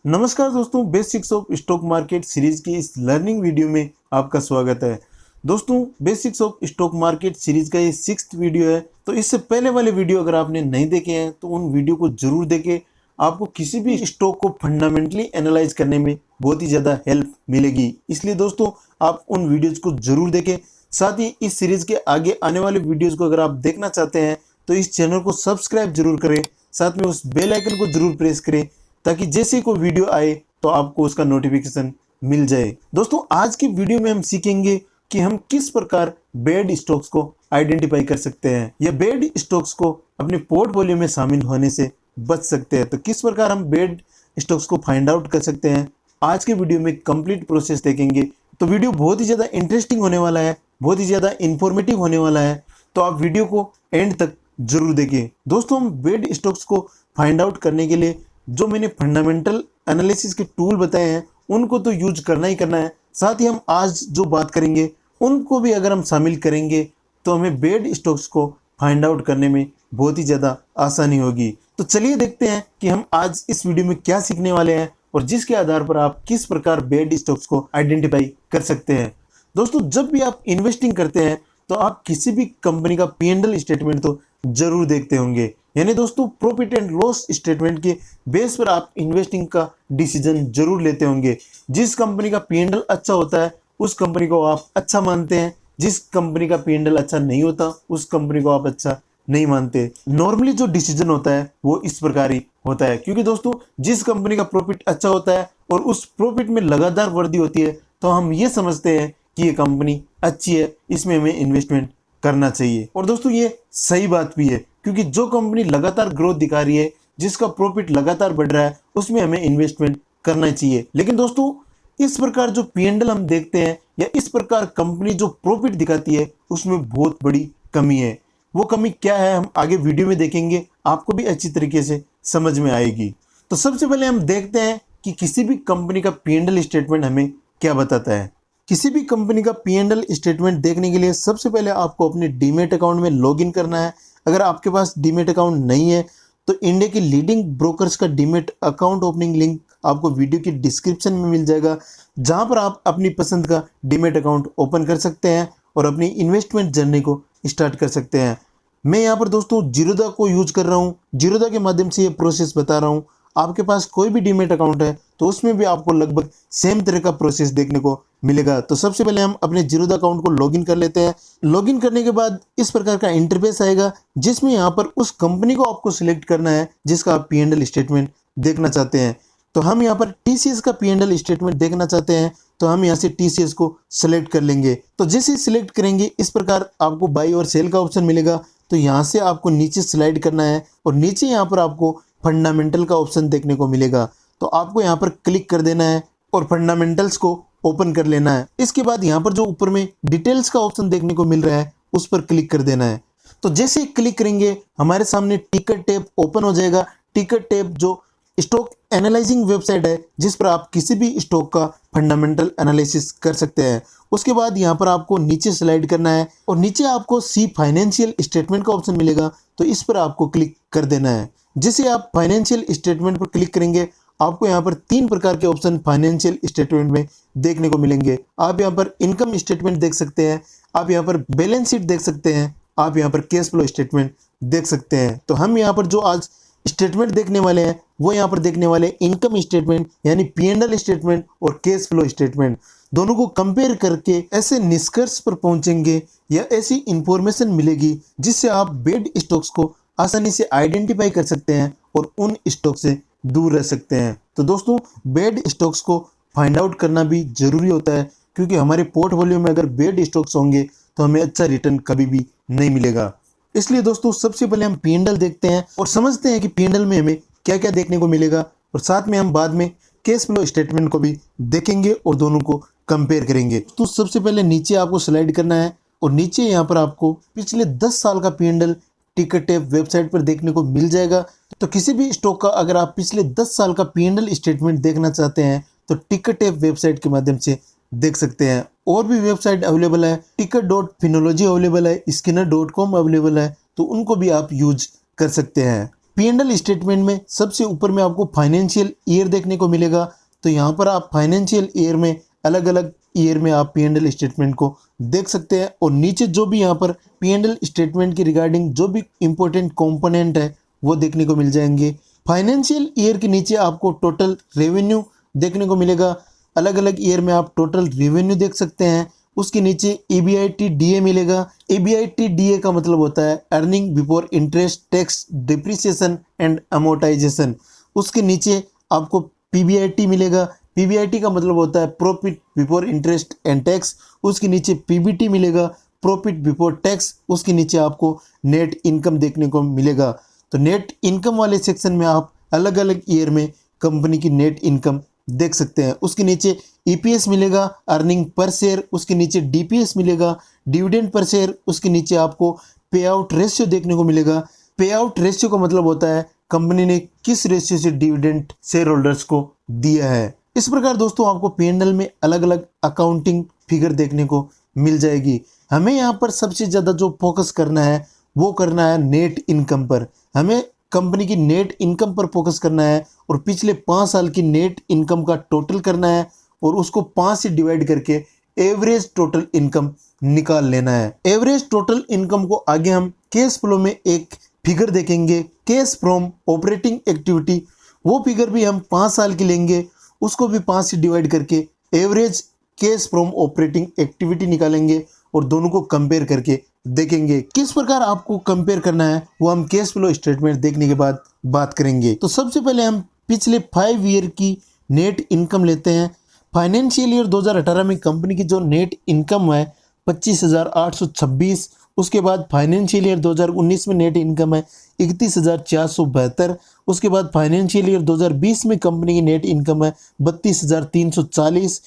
नमस्कार दोस्तों, basics of stock market series की इस लर्निंग वीडियो में आपका स्वागत है। दोस्तों, basics of stock market series का ये 6th वीडियो है। तो इससे पहले वाले वीडियो अगर आपने नहीं देखे हैं तो उन वीडियो को जरूर देखें। आपको किसी भी स्टॉक को फंडामेंटली एनालाइज करने में बहुत ही ज़्यादा हेल्प मिलेगी। इसलिए दोस्तों, आप उन वीडियोज़ को जरूर देखें। साथ ही इस सीरीज के आगे आने वाले वीडियोज़ को अगर आप देखना चाहते हैं तो इस चैनल को सब्सक्राइब जरूर करें। साथ में उस बेल आइकन को जरूर प्रेस करें ताकि जैसे ही कोई वीडियो आए तो आपको उसका नोटिफिकेशन मिल जाए। दोस्तों, आज की वीडियो में हम सीखेंगे कि हम किस प्रकार बेड स्टॉक्स को आइडेंटिफाई कर सकते हैं या बेड स्टॉक्स को अपने पोर्टफोलियो में शामिल होने से बच सकते हैं। तो किस प्रकार हम बेड स्टॉक्स को फाइंड आउट कर सकते हैं, आज के वीडियो में कंप्लीट प्रोसेस देखेंगे। तो वीडियो बहुत ही ज़्यादा इंटरेस्टिंग होने वाला है, बहुत ही ज़्यादा इंफॉर्मेटिव होने वाला है। तो आप वीडियो को एंड तक जरूर देखिए। दोस्तों, हम बेड स्टॉक्स को फाइंड आउट करने के लिए जो मैंने फंडामेंटल एनालिसिस के टूल बताए हैं उनको तो यूज करना ही करना है। साथ ही हम आज जो बात करेंगे उनको भी अगर हम शामिल करेंगे तो हमें बेड स्टॉक्स को फाइंड आउट करने में बहुत ही ज़्यादा आसानी होगी। तो चलिए देखते हैं कि हम आज इस वीडियो में क्या सीखने वाले हैं और जिसके आधार पर आप किस प्रकार बेड स्टॉक्स को आइडेंटिफाई कर सकते हैं। दोस्तों, जब भी आप इन्वेस्टिंग करते हैं तो आप किसी भी कंपनी का P&L स्टेटमेंट तो जरूर देखते होंगे। यानी दोस्तों, प्रॉफिट एंड लॉस स्टेटमेंट के बेस पर आप इन्वेस्टिंग का डिसीजन जरूर लेते होंगे। जिस कंपनी का P&L अच्छा होता है उस कंपनी को आप अच्छा मानते हैं, जिस कंपनी का P&L अच्छा नहीं होता उस कंपनी को आप अच्छा नहीं मानते। नॉर्मली जो डिसीजन होता है वो इस प्रकार ही होता है, क्योंकि दोस्तों जिस कंपनी का प्रॉफिट अच्छा होता है और उस प्रॉफिट में लगातार वृद्धि होती है तो हम ये समझते हैं कि ये कंपनी अच्छी है, इसमें हमें इन्वेस्टमेंट करना चाहिए। और दोस्तों, ये सही बात भी है, क्योंकि जो कंपनी लगातार ग्रोथ दिखा रही है, जिसका प्रॉफिट लगातार बढ़ रहा है, उसमें हमें इन्वेस्टमेंट करना चाहिए। लेकिन दोस्तों, इस प्रकार जो P&L हम देखते हैं या इस प्रकार कंपनी जो प्रॉफिट दिखाती है उसमें बहुत बड़ी कमी है। वो कमी क्या है हम आगे वीडियो में देखेंगे, आपको भी अच्छी तरीके से समझ में आएगी। तो सबसे पहले हम देखते हैं कि किसी भी कंपनी का P&L स्टेटमेंट हमें क्या बताता है। किसी भी कंपनी का P&L स्टेटमेंट देखने के लिए सबसे पहले आपको अपने डीमेट अकाउंट में लॉगिन करना है। अगर आपके पास डीमेट अकाउंट नहीं है तो इंडिया के लीडिंग ब्रोकर्स का डीमेट अकाउंट ओपनिंग लिंक आपको वीडियो की डिस्क्रिप्शन में मिल जाएगा, जहां पर आप अपनी पसंद का डीमेट अकाउंट ओपन कर सकते हैं और अपनी इन्वेस्टमेंट जर्नी को स्टार्ट कर सकते हैं। मैं यहाँ पर दोस्तों जीरोधा को यूज कर रहा हूँ, जीरोधा के माध्यम से ये प्रोसेस बता रहा हूँ। आपके पास कोई भी डीमेट अकाउंट है तो उसमें भी आपको लगभग सेम तरह का प्रोसेस देखने को मिलेगा। तो सबसे पहले हम अपने जीरोधा अकाउंट को लॉगिन कर लेते हैं। लॉगिन करने के बाद इस प्रकार का इंटरफेस आएगा, जिसमें यहाँ पर उस कंपनी को आपको सिलेक्ट करना है जिसका आप P&L स्टेटमेंट देखना चाहते हैं। तो हम यहाँ पर TCS का P&L स्टेटमेंट देखना चाहते हैं, तो हम यहाँ से TCS को सिलेक्ट कर लेंगे। तो जैसे सिलेक्ट करेंगे इस प्रकार आपको बाई और सेल का ऑप्शन मिलेगा। तो यहाँ से आपको नीचे स्लाइड करना है और नीचे यहाँ पर आपको फंडामेंटल का ऑप्शन देखने को मिलेगा। तो आपको यहाँ पर क्लिक कर देना है और फंडामेंटल्स को ओपन कर लेना है। इसके बाद यहाँ पर जो ऊपर में डिटेल्स का ऑप्शन देखने को मिल रहा है उस पर क्लिक कर देना है। तो जैसे ही क्लिक करेंगे हमारे सामने टिकर टैब ओपन हो जाएगा। टिकर टैब जो स्टॉक एनालाइजिंग वेबसाइट है जिस पर आप किसी भी स्टॉक का फंडामेंटल एनालिसिस कर सकते हैं। उसके बाद यहाँ पर आपको नीचे स्लाइड करना है और नीचे आपको सी फाइनेंशियल स्टेटमेंट का ऑप्शन मिलेगा, तो इस पर आपको क्लिक कर देना है। जैसे आप फाइनेंशियल स्टेटमेंट पर क्लिक करेंगे आपको यहाँ पर 3 प्रकार के ऑप्शन फाइनेंशियल स्टेटमेंट में देखने को मिलेंगे। आप यहाँ पर इनकम स्टेटमेंट देख सकते हैं, आप यहाँ पर बैलेंस शीट देख सकते हैं, आप यहाँ पर कैश फ्लो स्टेटमेंट देख सकते हैं। तो हम यहाँ पर जो आज स्टेटमेंट देखने वाले हैं वो यहाँ पर देखने वाले इनकम स्टेटमेंट यानी P&L स्टेटमेंट और कैश फ्लो स्टेटमेंट। दोनों को कंपेयर करके ऐसे निष्कर्ष पर पहुंचेंगे या ऐसी इंफॉर्मेशन मिलेगी जिससे आप बेड स्टॉक्स को आसानी से आइडेंटिफाई कर सकते हैं और उन स्टॉक से दूर रह सकते हैं। तो दोस्तों, बेड स्टॉक्स को फाइंड आउट करना भी जरूरी होता है, क्योंकि हमारे पोर्टफोलियो में अगर बेड स्टॉक्स होंगे तो हमें अच्छा रिटर्न कभी भी नहीं मिलेगा। इसलिए दोस्तों, सबसे पहले हम P&L देखते हैं और समझते हैं कि P&L में हमें क्या क्या देखने को मिलेगा, और साथ में हम बाद में कैश फ्लो स्टेटमेंट को भी देखेंगे और दोनों को कंपेयर करेंगे। तो सबसे पहले नीचे आपको स्लाइड करना है और नीचे यहाँ पर आपको पिछले 10 साल का P&L टिकर टैब वेबसाइट पर देखने को मिल जाएगा। तो किसी भी स्टॉक का अगर आप पिछले 10 साल का P&L स्टेटमेंट देखना चाहते हैं तो टिकर टैब वेबसाइट के माध्यम से देख सकते हैं। और भी वेबसाइट अवेलेबल है, ticker.finology अवेलेबल है, skinner.com अवेलेबल है, तो उनको भी आप यूज कर सकते हैं। P&L स्टेटमेंट में सबसे ऊपर में आपको फाइनेंशियल ईयर देखने को मिलेगा। तो यहाँ पर आप फाइनेंशियल ईयर में अलग अलग ईयर में आप P&L स्टेटमेंट को देख सकते हैं। और नीचे जो भी यहाँ पर P&L स्टेटमेंट की रिगार्डिंग जो भी इंपॉर्टेंट कंपोनेंट है वो देखने को मिल जाएंगे। फाइनेंशियल ईयर के नीचे आपको टोटल रेवेन्यू देखने को मिलेगा। अलग अलग ईयर में आप टोटल रेवेन्यू देख सकते हैं। उसके नीचे EBITDA मिलेगा। EBITDA का मतलब होता है earning before interest tax depreciation and amortisation. उसके नीचे आपको PBIT मिलेगा। PBIT का मतलब होता है profit before interest and tax. उसके नीचे PBT मिलेगा, प्रॉफिट बिफोर टैक्स। उसके नीचे आपको नेट इनकम देखने को मिलेगा। तो नेट इनकम वाले सेक्शन में आप अलग अलग ईयर में कंपनी की नेट इनकम देख सकते हैं। उसके नीचे EPS मिलेगा, अर्निंग पर शेयर। उसके नीचे DPS मिलेगा, डिविडेंड पर शेयर। उसके नीचे आपको पे आउट रेशियो देखने को मिलेगा। पे आउट रेशियो का मतलब होता है कंपनी ने किस रेशियो से डिविडेंड शेयर होल्डर्स को दिया है। इस प्रकार दोस्तों आपको P&L में अलग अलग अकाउंटिंग फिगर देखने को मिल जाएगी। हमें यहाँ पर सबसे ज़्यादा जो फोकस करना है वो करना है नेट इनकम पर। हमें कंपनी की नेट इनकम पर फोकस करना है और पिछले 5 साल की नेट इनकम का टोटल करना है और उसको 5 से डिवाइड करके एवरेज टोटल इनकम निकाल लेना है। एवरेज टोटल इनकम को आगे हम कैश फ्लो में एक फिगर देखेंगे, कैश फ्रॉम ऑपरेटिंग एक्टिविटी। वो फिगर भी हम 5 साल की लेंगे, उसको भी 5 से डिवाइड करके average cash from operating activity निकालेंगे और दोनों को कंपेयर करके देखेंगे। किस प्रकार आपको कंपेयर करना है वो हम कैश फ्लो स्टेटमेंट देखने के बाद बात करेंगे। तो सबसे पहले हम पिछले 5 ईयर की नेट इनकम लेते हैं। फाइनेंशियल ईयर 2018 में कंपनी की जो नेट इनकम है 25,826। उसके बाद फाइनेंशियल ईयर 2019 में नेट इनकम है 31,472। उसके बाद फाइनेंशियल ईयर 2020 में कंपनी की नेट इनकम है 32,340।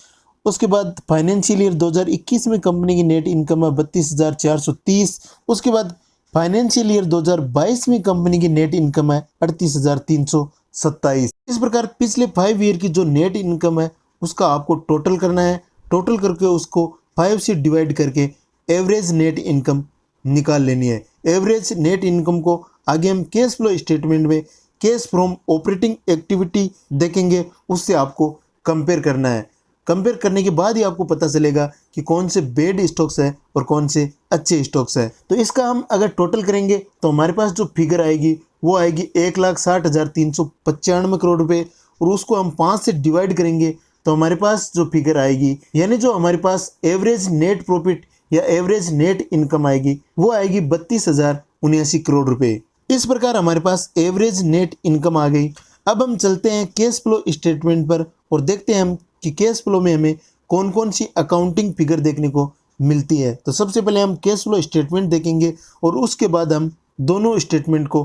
उसके बाद फाइनेंशियल ईयर 2021 में कंपनी की नेट इनकम है 32,430। उसके बाद फाइनेंशियल ईयर 2022 में कंपनी की नेट इनकम है 38,327। इस प्रकार पिछले 5 ईयर की जो नेट इनकम है उसका आपको टोटल करना है। टोटल करके उसको 5 से डिवाइड करके एवरेज नेट इनकम निकाल लेनी है। एवरेज नेट इनकम को आगे हम कैश फ्लो स्टेटमेंट में कैश फ्रॉम ऑपरेटिंग एक्टिविटी देखेंगे, उससे आपको कंपेयर करना है। कंपेयर करने के बाद ही आपको पता चलेगा कि कौन से बेड स्टॉक्स है और कौन से अच्छे स्टॉक्स है। तो इसका हम अगर टोटल करेंगे तो हमारे पास जो फिगर आएगी वो आएगी 1,60,395 करोड़ रुपए। और उसको हम 5 से डिवाइड करेंगे तो हमारे पास जो फिगर आएगी, यानी जो हमारे पास एवरेज नेट प्रॉफिट या एवरेज नेट इनकम आएगी वो आएगी 32,079 करोड़ रुपए। इस प्रकार हमारे पास एवरेज नेट इनकम आ गई। अब हम चलते हैं कैश फ्लो स्टेटमेंट पर और देखते हैं हम कि कैश फ्लो में हमें कौन कौन सी अकाउंटिंग फिगर देखने को मिलती है। तो सबसे पहले हम कैश फ्लो स्टेटमेंट देखेंगे और उसके बाद हम दोनों स्टेटमेंट को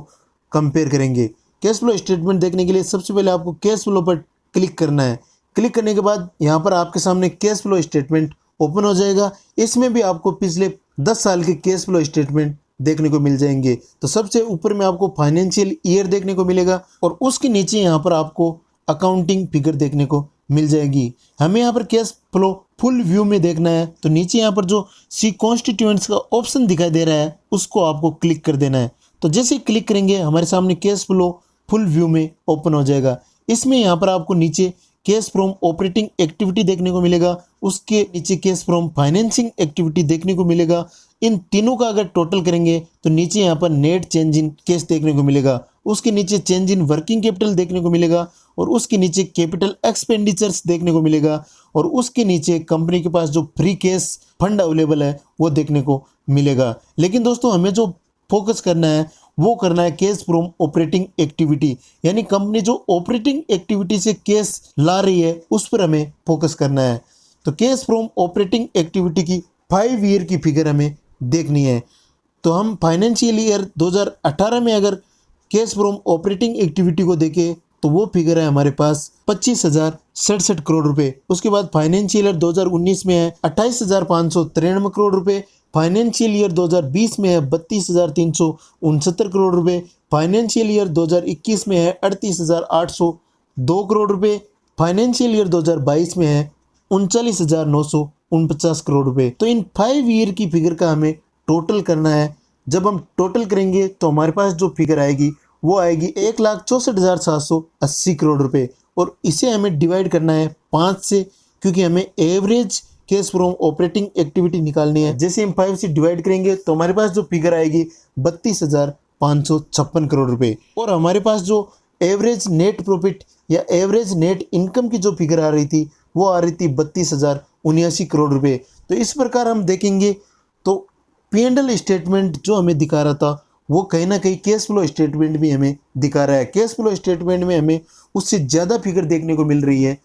कंपेयर करेंगे। कैश फ्लो स्टेटमेंट देखने के लिए सबसे पहले आपको कैश फ्लो पर क्लिक करना है। क्लिक करने के बाद यहाँ पर आपके सामने कैश फ्लो स्टेटमेंट ओपन हो जाएगा। इसमें भी आपको पिछले 10 साल के कैश फ्लो स्टेटमेंट देखने को मिल जाएंगे। तो सबसे ऊपर में आपको फाइनेंशियल ईयर देखने को मिलेगा और उसके नीचे यहाँ पर आपको अकाउंटिंग फिगर देखने को मिल जाएगी। हमें यहाँ पर कैश फ्लो फुल व्यू में देखना है तो नीचे यहाँ पर जो सी कॉन्स्टिट्यूएंट्स का ऑप्शन दिखाई दे रहा है उसको आपको क्लिक कर देना है। तो जैसे क्लिक करेंगे हमारे सामने कैश फ्लो फुल व्यू में ओपन हो जाएगा। इसमें यहाँ पर आपको नीचे कैश फ्रॉम ऑपरेटिंग एक्टिविटी देखने को मिलेगा, उसके नीचे कैश फ्रॉम फाइनेंसिंग एक्टिविटी देखने को मिलेगा। इन तीनों का अगर टोटल करेंगे तो नीचे यहाँ पर नेट चेंज इन कैश देखने को मिलेगा, उसके नीचे चेंज इन वर्किंग कैपिटल देखने को मिलेगा और उसके नीचे कैपिटल एक्सपेंडिचर्स देखने को मिलेगा और उसके नीचे कंपनी के पास जो फ्री कैश फंड अवेलेबल है वो देखने को मिलेगा। लेकिन दोस्तों हमें जो फोकस करना है वो करना है कैश फ्रॉम ऑपरेटिंग एक्टिविटी, यानी कंपनी जो ऑपरेटिंग एक्टिविटी से कैश ला रही है उस पर हमें फोकस करना है। तो कैश फ्रॉम ऑपरेटिंग एक्टिविटी की 5 ईयर की फिगर हमें देखनी है। तो हम फाइनेंशियल ईयर 2018 में अगर कैश फ्रॉम ऑपरेटिंग एक्टिविटी को देखें तो वो फिगर है हमारे पास 25,067 करोड़ रुपए। उसके बाद फाइनेंशियल ईयर 2019 में है 28,593 करोड़ रुपए। फाइनेंशियल ईयर 2020 में है 32,369 करोड़ रुपए। फाइनेंशियल ईयर 2021 में है 38,802 करोड़ रुपए। फाइनेंशियल ईयर 2022 में है 39,949 करोड़ रुपए। तो इन 5 ईयर की फिगर का हमें टोटल करना है। जब हम टोटल करेंगे तो हमारे पास जो फिगर आएगी वो आएगी 1,64,780 करोड़ रुपए। और इसे हमें डिवाइड करना है 5 से, क्योंकि हमें average cash from operating activity निकालनी है। जैसे हम 5 से डिवाइड करेंगे तो हमारे पास जो फिगर आएगी 32,556 करोड़ रुपए। और हमारे पास जो एवरेज नेट प्रॉफिट या एवरेज नेट इनकम की जो फिगर आ रही थी वो आ रही थी 32,079 करोड़ रुपए। तो इस प्रकार हम देखेंगे तो P&L स्टेटमेंट जो हमें दिखा रहा था वो कहीं ना कहीं कैश फ्लो स्टेटमेंट भी हमें दिखा रहा है। कैश फ्लो स्टेटमेंट में हमें उससे ज़्यादा फिगर देखने को मिल रही है।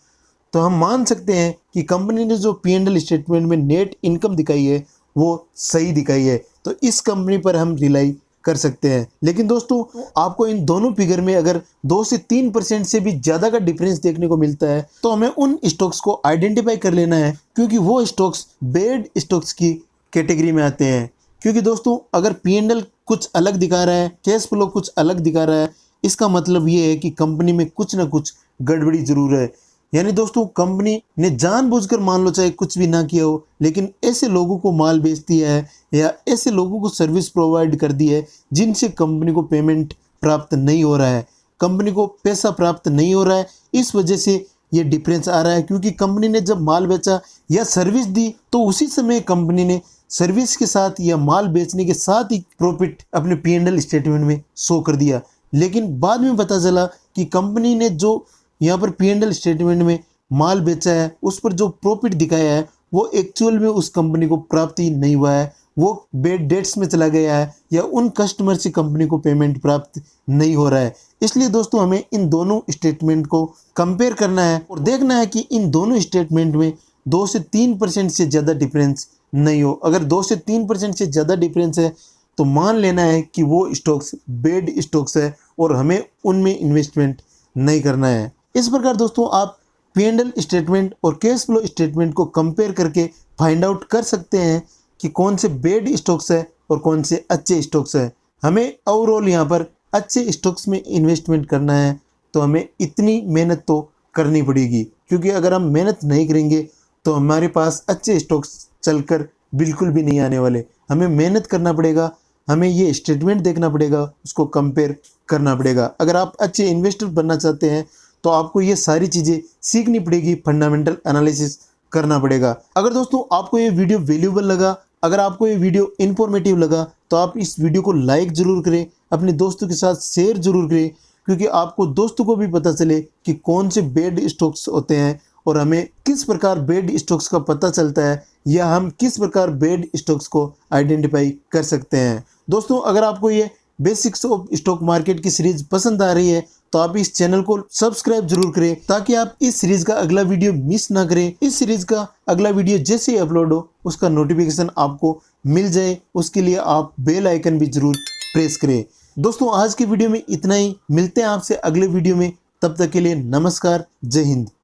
तो हम मान सकते हैं कि कंपनी ने जो P&L स्टेटमेंट में नेट इनकम दिखाई है वो सही दिखाई है। तो इस कंपनी पर हम रिलाई कर सकते हैं। लेकिन दोस्तों आपको इन दोनों फिगर में अगर 2 से 3% से भी ज़्यादा का डिफरेंस देखने को मिलता है तो हमें उन स्टॉक्स को आइडेंटिफाई कर लेना है, क्योंकि वो स्टॉक्स बेड स्टॉक्स की कैटेगरी में आते हैं। क्योंकि दोस्तों अगर P&L कुछ अलग दिखा रहा है, कैश फ्लो कुछ अलग दिखा रहा है, इसका मतलब ये है कि कंपनी में कुछ ना कुछ गड़बड़ी जरूर है। यानी दोस्तों कंपनी ने जानबूझकर मान लो चाहे कुछ भी ना किया हो, लेकिन ऐसे लोगों को माल बेच दिया है या ऐसे लोगों को सर्विस प्रोवाइड कर दी है जिनसे कंपनी को पेमेंट प्राप्त नहीं हो रहा है, कंपनी को पैसा प्राप्त नहीं हो रहा है। इस वजह से ये डिफरेंस आ रहा है, क्योंकि कंपनी ने जब माल बेचा या सर्विस दी तो उसी समय कंपनी ने सर्विस के साथ या माल बेचने के साथ ही प्रॉफिट अपने P&L स्टेटमेंट में शो कर दिया। लेकिन बाद में पता चला कि कंपनी ने जो यहाँ पर P&L स्टेटमेंट में माल बेचा है उस पर जो प्रॉफिट दिखाया है वो एक्चुअल में उस कंपनी को प्राप्त ही नहीं हुआ है, वो बेड डेट्स में चला गया है या उन कस्टमर से कंपनी को पेमेंट प्राप्त नहीं हो रहा है। इसलिए दोस्तों हमें इन दोनों स्टेटमेंट को कंपेयर करना है और देखना है कि इन दोनों स्टेटमेंट में 2 से 3% से ज़्यादा डिफरेंस नहीं हो। अगर 2 से 3% से ज़्यादा डिफरेंस है तो मान लेना है कि वो स्टॉक्स बेड स्टॉक्स है और हमें उनमें इन्वेस्टमेंट नहीं करना है। इस प्रकार दोस्तों आप P&L स्टेटमेंट और कैश फ्लो स्टेटमेंट को कंपेयर करके फाइंड आउट कर सकते हैं कि कौन से बेड स्टॉक्स है और कौन से अच्छे स्टॉक्स है। हमें ओवरऑल यहाँ पर अच्छे स्टॉक्स में इन्वेस्टमेंट करना है तो हमें इतनी मेहनत तो करनी पड़ेगी, क्योंकि अगर हम मेहनत नहीं करेंगे तो हमारे पास अच्छे स्टॉक्स चलकर बिल्कुल भी नहीं आने वाले। हमें मेहनत करना पड़ेगा, हमें ये स्टेटमेंट देखना पड़ेगा, उसको कंपेयर करना पड़ेगा। अगर आप अच्छे इन्वेस्टर बनना चाहते हैं तो आपको ये सारी चीज़ें सीखनी पड़ेगी, फंडामेंटल एनालिसिस करना पड़ेगा। अगर दोस्तों आपको ये वीडियो वैल्यूएबल लगा, अगर आपको ये वीडियो इन्फॉर्मेटिव लगा तो आप इस वीडियो को लाइक ज़रूर करें, अपने दोस्तों के साथ शेयर ज़रूर करें, क्योंकि आपको दोस्तों को भी पता चले कि कौन से बेड स्टॉक्स होते हैं और हमें किस प्रकार बेड स्टॉक्स का पता चलता है या हम किस प्रकार बेड स्टॉक्स को आइडेंटिफाई कर सकते हैं। दोस्तों अगर आपको ये बेसिक्स ऑफ स्टॉक मार्केट की सीरीज पसंद आ रही है तो आप इस चैनल को सब्सक्राइब जरूर करें, ताकि आप इस सीरीज का अगला वीडियो मिस ना करें। इस सीरीज का अगला वीडियो जैसे ही अपलोड हो उसका नोटिफिकेशन आपको मिल जाए, उसके लिए आप बेल आइकन भी जरूर प्रेस करें। दोस्तों आज की वीडियो में इतना ही, मिलते हैं आपसे अगले वीडियो में, तब तक के लिए नमस्कार, जय हिंद।